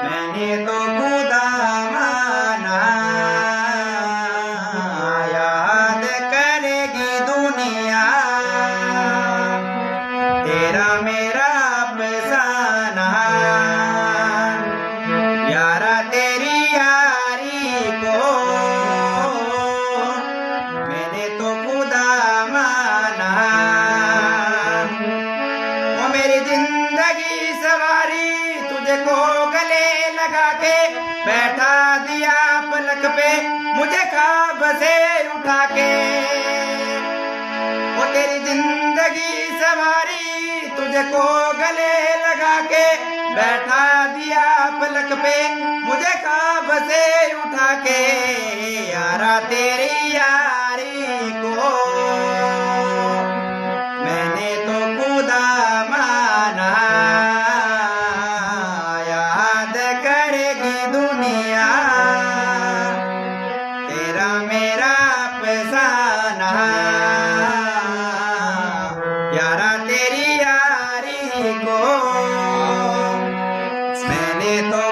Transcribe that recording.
मैंने तो खुदा माना, याद करेगी दुनिया तेरा मेरा अफसाना। यारा तेरी यारी को मैंने तो खुदा माना। वो मेरी जिंदगी सवारी तुझे को गले लगा के बैठा दिया पलक पे मुझे ख्वाब से उठा के। वो तेरी जिंदगी सवारी तुझे को गले लगा के बैठा दिया पलक पे मुझे ख्वाब से उठा के। यारा तेरी यारी को मैंने तो खुदा माना, याद करेगी दुनिया तेरा मेरा अफसाना। यारा तेरी यारी को मैंने तो